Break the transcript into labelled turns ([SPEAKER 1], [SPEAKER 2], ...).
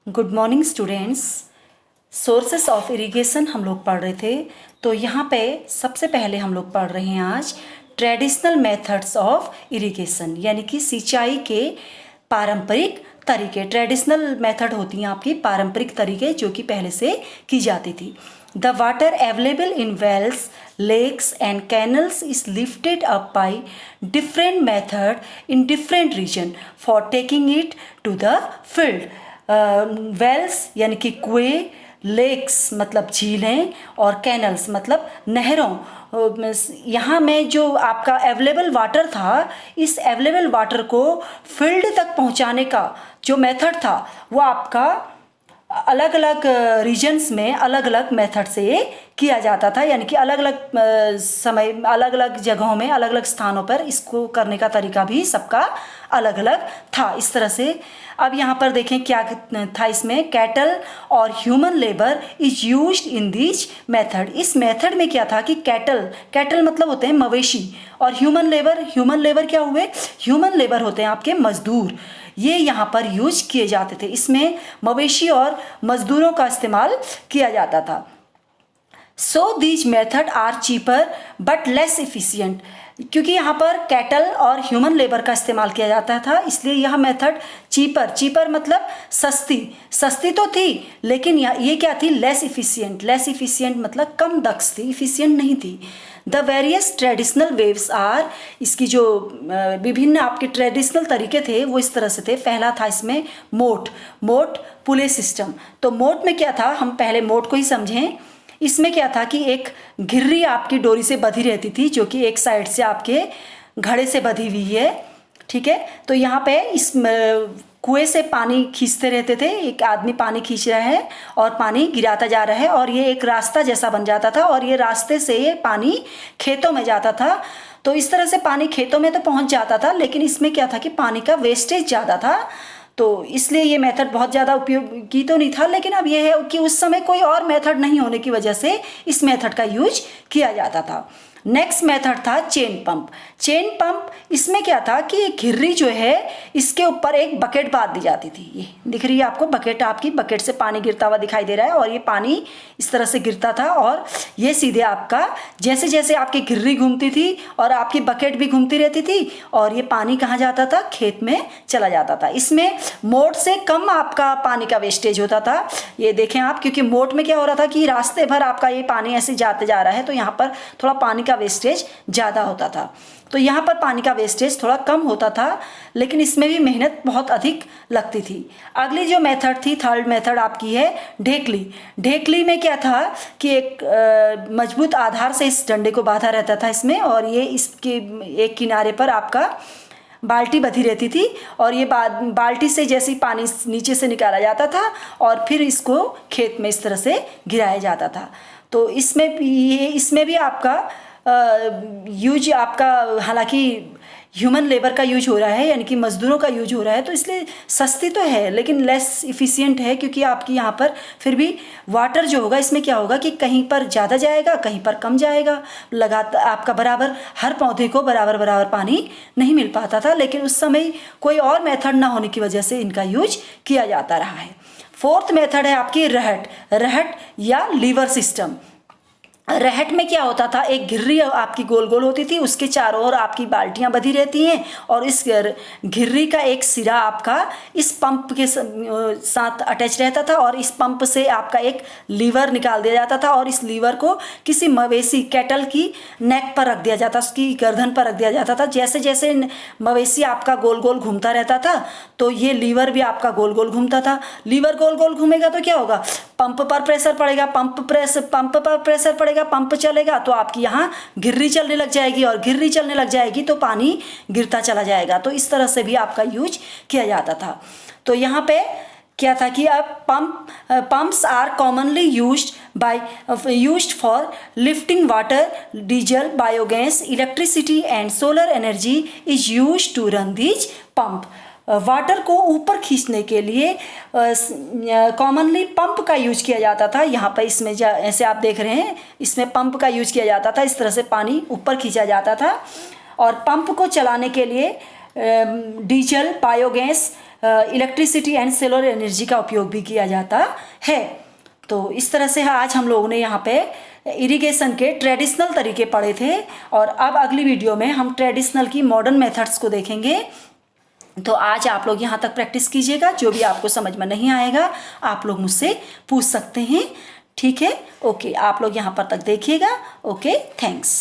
[SPEAKER 1] Good morning students. Sources of irrigation हम लोग पढ़ रहे थे। तो यहाँ पे सबसे पहले हम लोग पढ़ रहे हैं आज ट्रेडिशनल मेथड्स ऑफ इरिगेशन, यानी कि सिंचाई के पारंपरिक तरीके। ट्रेडिशनल मेथड होती हैं आपकी पारंपरिक तरीके जो कि पहले से की जाती थी। The water available in wells, lakes and canals is lifted up by different method in different region for taking it to the field. Wells यानी कि कुएं, लेक्स मतलब झीलें, और कैनल्स मतलब नहरों। यहाँ में जो आपका अवेलेबल वाटर था, इस अवेलेबल वाटर को फील्ड तक पहुँचाने का जो मेथड था वो आपका अलग अलग रीजन्स में अलग अलग मेथड से किया जाता था, यानी कि अलग अलग समय अलग अलग जगहों में अलग अलग स्थानों पर इसको करने का तरीका भी सबका अलग अलग था। इस तरह से अब यहाँ पर देखें क्या था इसमें, कैटल और human labour is used in this method. इस मेथड में क्या था कि कैटल मतलब होते हैं मवेशी, और ह्यूमन लेबर क्या हुए, ह्यूमन लेबर होते हैं आपके मजदूर। ये यहाँ पर यूज किए जाते थे। इसमें मवेशी और मजदूरों का इस्तेमाल किया जाता था। So these method are cheaper but less efficient. क्योंकि यहाँ पर कैटल और ह्यूमन लेबर का इस्तेमाल किया जाता था, इसलिए यह मेथड चीपर मतलब सस्ती तो थी, लेकिन ये क्या थी, लेस इफ़िशियंट मतलब कम दक्ष थी, इफ़िशियंट नहीं थी। The various traditional waves are, इसकी जो विभिन्न आपके ट्रेडिशनल तरीके थे वो इस तरह से थे। पहला था इसमें मोट पुले सिस्टम। तो मोट में क्या था, हम पहले मोट को ही समझें। इसमें क्या था कि एक घिर्री आपकी डोरी से बंधी रहती थी, जो कि एक साइड से आपके घड़े से बंधी हुई है, ठीक है। तो यहाँ पे इस कुएं से पानी खींचते रहते थे, एक आदमी पानी खींच रहा है और पानी गिराता जा रहा है, और ये एक रास्ता जैसा बन जाता था, और ये रास्ते से ये पानी खेतों में जाता था। तो इस तरह से पानी खेतों में तो पहुँच जाता था, लेकिन इसमें क्या था कि पानी का वेस्टेज ज़्यादा था, तो इसलिए ये मेथड बहुत ज़्यादा उपयोगी तो नहीं था। लेकिन अब ये है कि उस समय कोई और मेथड नहीं होने की वजह से इस मेथड का यूज किया जाता था। नेक्स्ट मेथड था चेन पंप। इसमें क्या था कि एक घिर्री जो है, इसके ऊपर एक बकेट बांध दी जाती थी। ये दिख रही है आपको बकेट, आपकी बकेट से पानी गिरता हुआ दिखाई दे रहा है, और ये पानी इस तरह से गिरता था, और ये सीधे आपका जैसे जैसे आपकी घिर्री घूमती थी और आपकी बकेट भी घूमती रहती थी, और ये पानी कहाँ जाता था, खेत में चला जाता था। इसमें मोट से कम आपका पानी का वेस्टेज होता था। ये देखें आप, क्योंकि मोट में क्या हो रहा था कि रास्ते भर आपका ये पानी ऐसे जाते जा रहा है, तो यहाँ पर थोड़ा पानी का वेस्टेज ज़्यादा होता था। तो यहाँ पर पानी का वेस्टेज थोड़ा कम होता था, लेकिन इसमें भी मेहनत बहुत अधिक लगती थी। अगली जो मेथड थी, थर्ड मेथड आपकी है ढेकली में क्या था कि एक मजबूत आधार से इस डंडे को बांधा रहता था इसमें, और ये इसके एक किनारे पर आपका बाल्टी बंधी रहती थी, और ये बाल्टी से जैसे ही पानी नीचे से निकाला जाता था और फिर इसको खेत में इस तरह से गिराया जाता था। तो इसमें भी आपका यूज आपका, हालांकि ह्यूमन लेबर का यूज हो रहा है, यानी कि मजदूरों का यूज हो रहा है, तो इसलिए सस्ती तो है लेकिन लेस इफ़िशियंट है, क्योंकि आपकी यहाँ पर फिर भी वाटर जो होगा, इसमें क्या होगा कि कहीं पर ज़्यादा जाएगा, कहीं पर कम जाएगा, लगातार आपका बराबर हर पौधे को बराबर पानी नहीं मिल पाता था। लेकिन उस समय कोई और मेथड ना होने की वजह से इनका यूज किया जाता रहा है। फोर्थ मेथड है आपकी रहट या लीवर सिस्टम। रहट में क्या होता था, एक घिर्री आपकी गोल गोल होती थी, उसके चारों ओर आपकी बाल्टियां बंधी रहती हैं, और इस घिर्री का एक सिरा आपका इस पंप के साथ अटैच रहता था, और इस पंप से आपका एक लीवर निकाल दिया जाता था, और इस लीवर को किसी मवेशी कैटल की नेक पर रख दिया जाता, उसकी गर्दन पर रख दिया जाता था। जैसे जैसे मवेशी आपका गोल गोल घूमता रहता था, तो ये लीवर भी आपका गोल गोल घूमता था। लीवर गोल गोल घूमेगा तो क्या होगा, पंप पर प्रेशर पड़ेगा, पंप पर प्रेशर पड़ेगा, पंप चलेगा, तो आपकी यहाँ घिर्री चलने लग जाएगी, और घिर्री चलने लग जाएगी तो पानी गिरता चला जाएगा। तो इस तरह से भी आपका यूज किया जाता था। तो यहाँ पे क्या था कि अब pumps are commonly used for lifting water, diesel, biogas, electricity and solar energy is used to run these pump. Water को ऊपर खींचने के लिए कॉमनली पंप का यूज किया जाता था। यहाँ पर इसमें ऐसे आप देख रहे हैं, इसमें पंप का यूज किया जाता था, इस तरह से पानी ऊपर खींचा जाता था। और पंप को चलाने के लिए diesel, biogas, electricity and solar energy का उपयोग भी किया जाता है। तो इस तरह से आज हम लोगों ने यहाँ पे इरिगेशन के ट्रेडिशनल तरीके पढ़े थे, और अब अगली वीडियो में हम ट्रेडिशनल की मॉडर्न मेथड्स को देखेंगे। तो आज आप लोग यहाँ तक प्रैक्टिस कीजिएगा, जो भी आपको समझ में नहीं आएगा आप लोग मुझसे पूछ सकते हैं, ठीक है। ओके, आप लोग यहाँ पर तक देखिएगा। Okay, thanks.